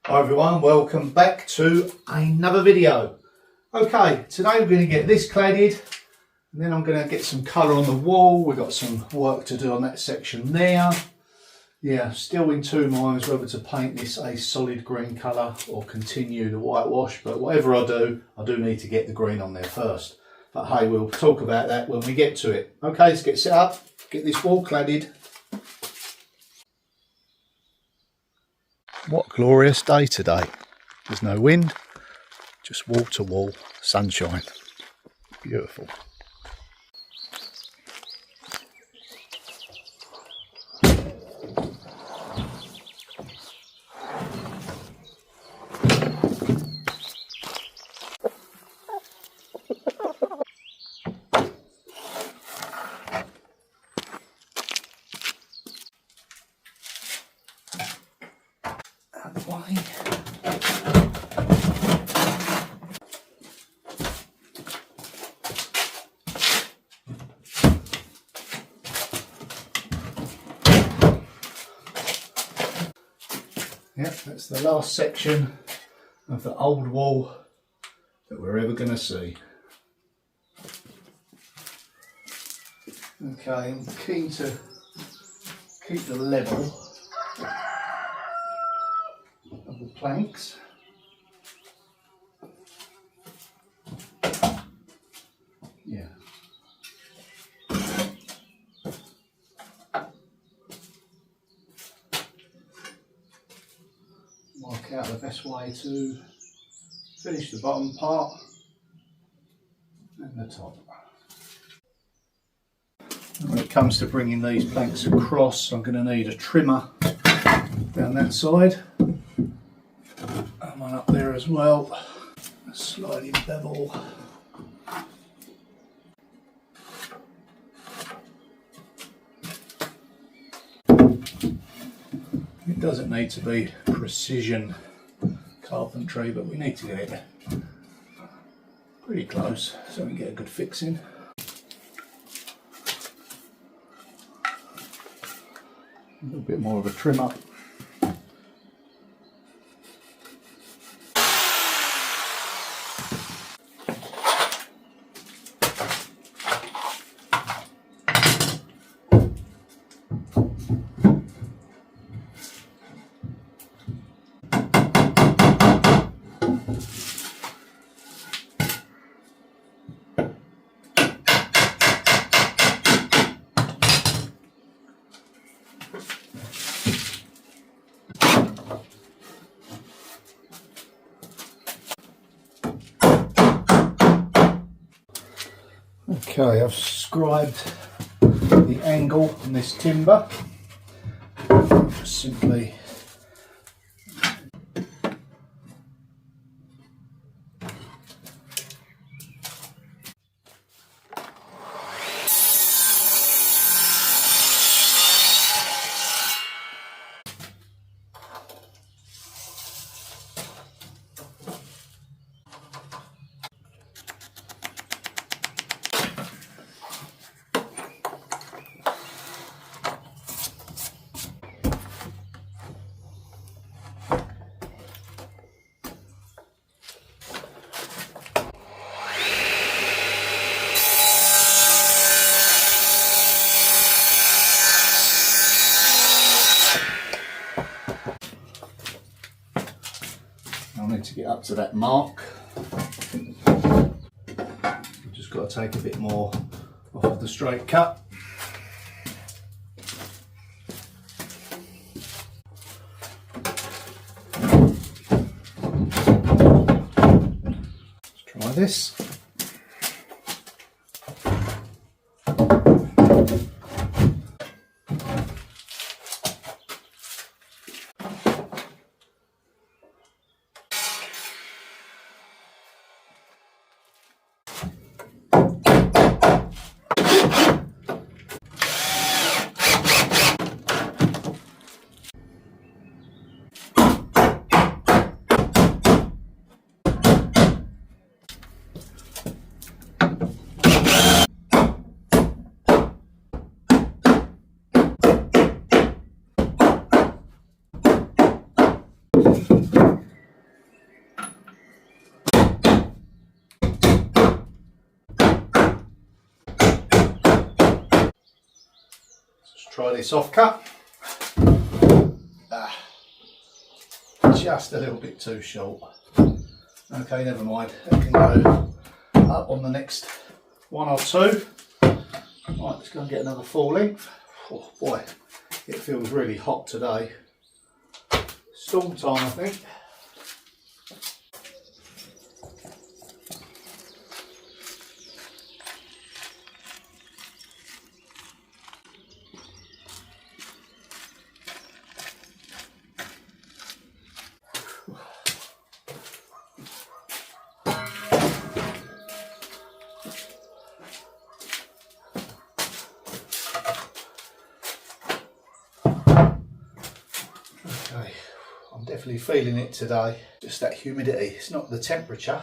Hi everyone, welcome back to another video. Okay, today we're going to get this cladded and then I'm going to get some colour on the wall. We've got some work to do on that section there. Yeah, still in two minds whether to paint this a solid green colour or continue the whitewash, but whatever I do need to get the green on there first. But hey, we'll talk about that when we get to it. Okay, let's get set up, get this wall cladded. What a glorious day today. There's no wind, just wall to wall sunshine. Beautiful. Yep, that's the last section of the old wall that we're ever going to see. Okay, I'm keen to keep the level of the planks. Yeah. Work out the best way to finish the bottom part and the top. When it comes to bringing these planks across, I'm going to need a trimmer down that side and one up there as well. A sliding bevel. It doesn't need to be precision carpentry, but we need to get it pretty close so we can get a good fixing. A little bit more of a trim up. Okay, I've scribed the angle on this timber. Just simply I need to get up to that mark. I've just got to take a bit more off of the straight cut. Let's try this. Try this off cut. Just a little bit too short. Okay, never mind. It can go up on the next one or two. Right, let's go and get another full length. Oh boy, it feels really hot today. Storm time, I think. Okay, I'm definitely feeling it today. Just that humidity, it's not the temperature.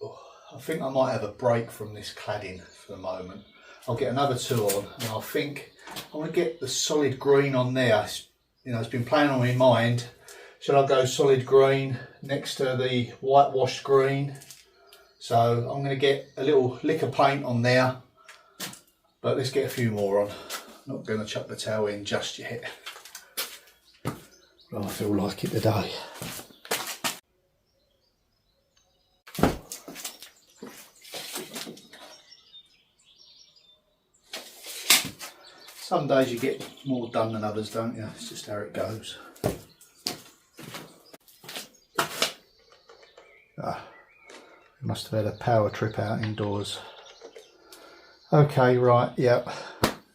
Oh, I think I might have a break from this cladding for the moment. I'll get another two on, and I think I want to get the solid green on there. It's been playing on my mind. Shall I go solid green next to the whitewashed green? So I'm going to get a little lick of paint on there, but let's get a few more on. Not going to chuck the towel in just yet. But I feel like it today. Some days you get more done than others, don't you? It's just how it goes. Must have had a power trip out indoors. Okay, right, yep,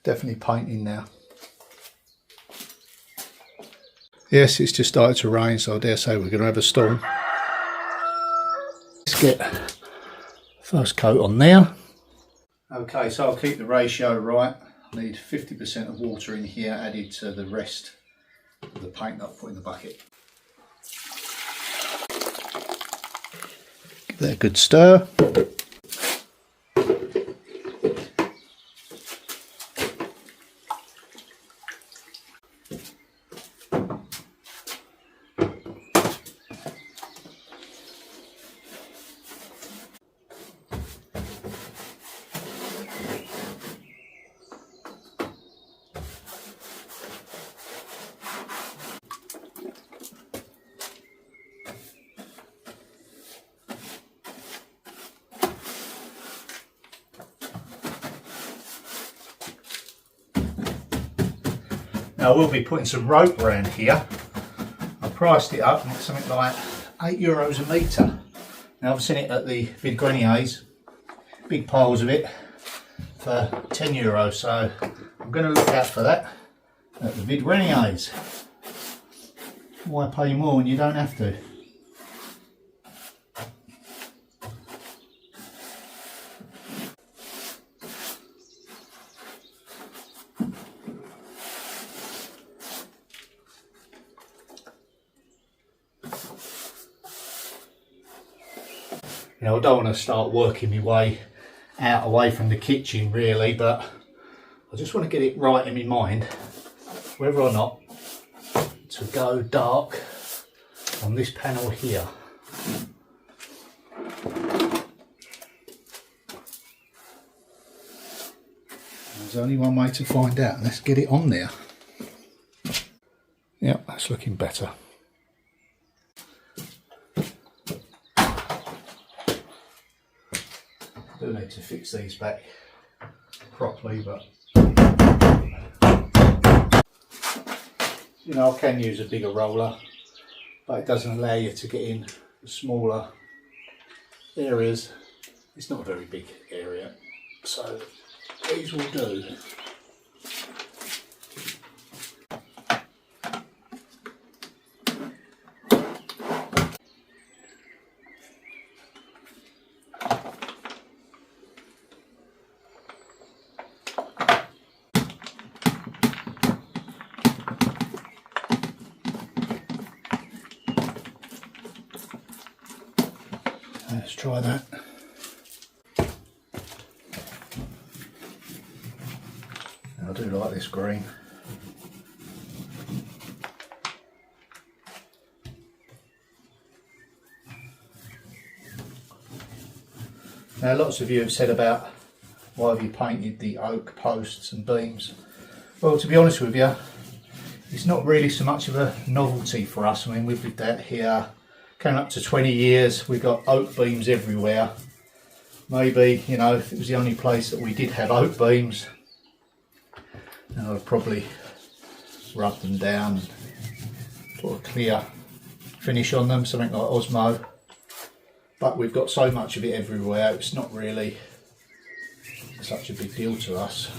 definitely painting now. Yes, it's just started to rain, so I dare say we're going to have a storm. Let's get first coat on there. Okay, so I'll keep the ratio right. I need 50% of water in here added to the rest of the paint that I'll put in the bucket. Give that a good stir. Now I will be putting some rope around here. I priced it up and it's something like €8 a metre. Now I've seen it at the Vide Grenier's, big piles of it for €10, so I'm going to look out for that at the Vide Grenier's. Why pay more when you don't have to? I don't want to start working my way out away from the kitchen really, but I just want to get it right in my mind whether or not to go dark on this panel here. There's only one way to find out, and let's get it on there. Yep, that's looking better. I do need to fix these back properly, but I can use a bigger roller, but it doesn't allow you to get in the smaller areas. It's not a very big area, so these will do. Let's try that. I do like this green. Now lots of you have said about why have you painted the oak posts and beams? Well, to be honest with you, it's not really so much of a novelty for us. I mean, we've lived out here coming up to 20 years, we've got oak beams everywhere. Maybe, you know, if it was the only place that we did have oak beams, I would probably rub them down and put a clear finish on them, something like Osmo. But we've got so much of it everywhere, it's not really such a big deal to us.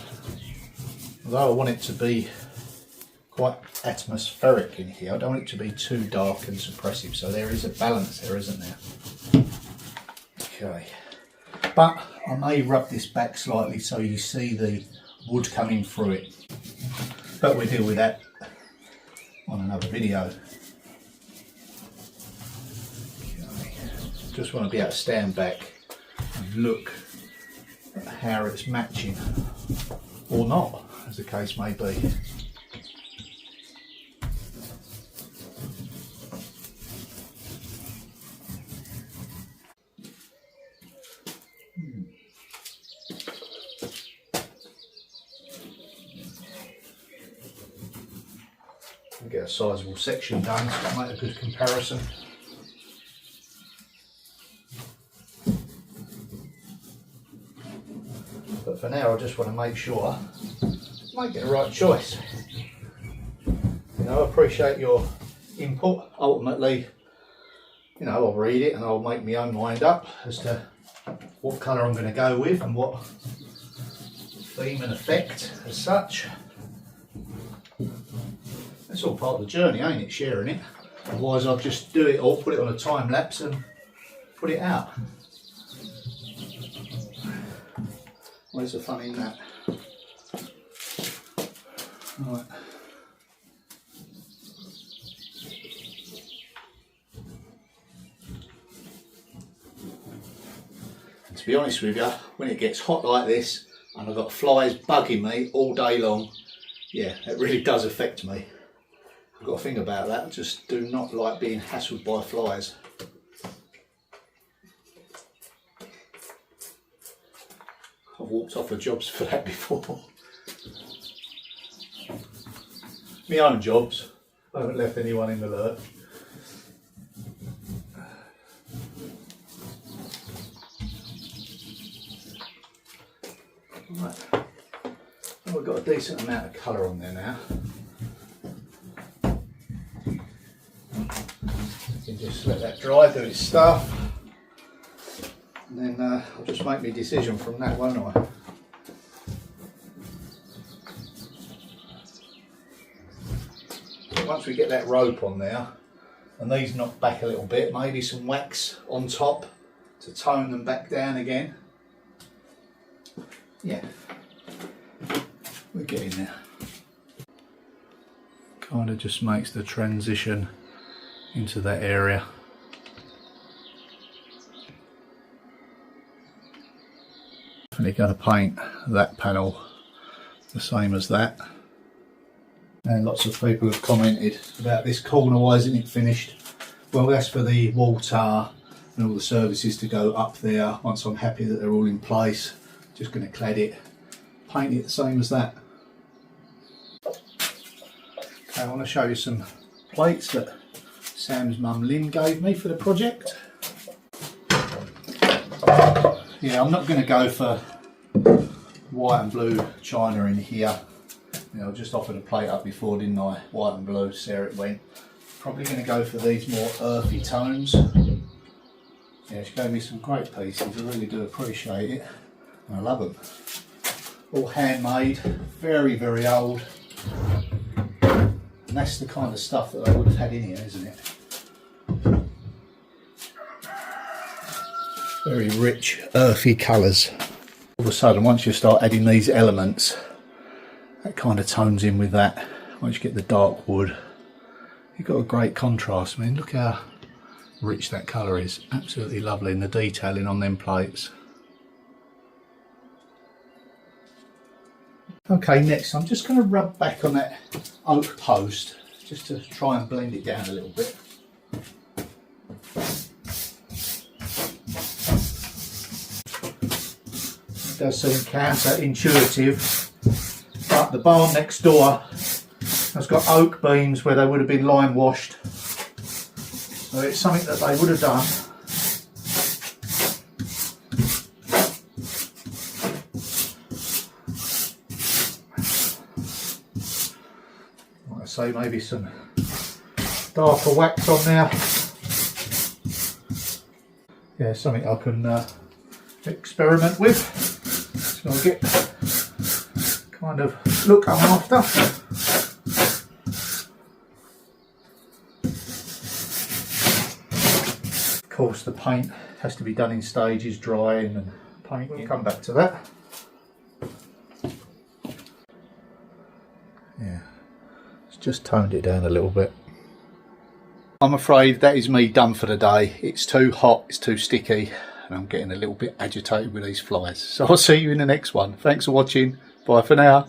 Although I want it to be quite atmospheric in here, I don't want it to be too dark and suppressive, so there is a balance there, isn't there? Okay, but I may rub this back slightly so you see the wood coming through it, but we'll deal with that on another video. Okay. Just want to be able to stand back and look at how it's matching, or not, as the case may be. Get a sizable section done to make a good comparison. But for now I just want to make sure I'm making the right choice. You know, I appreciate your input. Ultimately, you know, I'll read it and I'll make my own mind up as to what colour I'm going to go with and what theme and effect as such. It's all part of the journey, ain't it, sharing it? Otherwise I'll just do it all, put it on a time lapse and put it out. Where's the fun in that? Right. And to be honest with you, when it gets hot like this and I've got flies bugging me all day long, yeah, it really does affect me. I've got to think about that. I just do not like being hassled by flies. I've walked off of jobs for that before. My own jobs. I haven't left anyone in the lurch. Right. Well, we've got a decent amount of colour on there now. Just let that dry, do its stuff, and then I'll just make my decision from that, won't I? But once we get that rope on there, and these knocked back a little bit, maybe some wax on top to tone them back down again. Yeah, we're getting there. Kind of just makes the transition into that area. Definitely going to paint that panel the same as that. And lots of people have commented about this corner, why isn't it finished? Well, that's for the wall tar and all the services to go up there. Once I'm happy that they're all in place, just going to clad it, paint it the same as that. Okay, I want to show you some plates that Sam's mum Lynn gave me for the project. Yeah, I'm not going to go for white and blue china in here. You know, I just offered a plate up before, didn't I? White and blue, see how it went. Probably going to go for these more earthy tones. Yeah, she gave me some great pieces, I really do appreciate it. And I love them. All handmade, very, very old. And that's the kind of stuff that I would have had in here, isn't it? Very rich, earthy colours. All of a sudden, once you start adding these elements, that kind of tones in with that. Once you get the dark wood, you've got a great contrast. I mean, look how rich that colour is. Absolutely lovely, and the detailing on them plates. Okay, next I'm just going to rub back on that oak post just to try and blend it down a little bit. does seem counterintuitive, but the barn next door has got oak beams where they would have been lime washed, so it's something that they would have done. Like I say, maybe some darker wax on there. Yeah, something I can experiment with. So I'll get kind of look I'm after. Of course, the paint has to be done in stages, drying and painting. We'll come back to that. Yeah, it's just toned it down a little bit. I'm afraid that is me done for the day. It's too hot, it's too sticky, and I'm getting a little bit agitated with these flies. So I'll see you in the next one. Thanks for watching. Bye for now.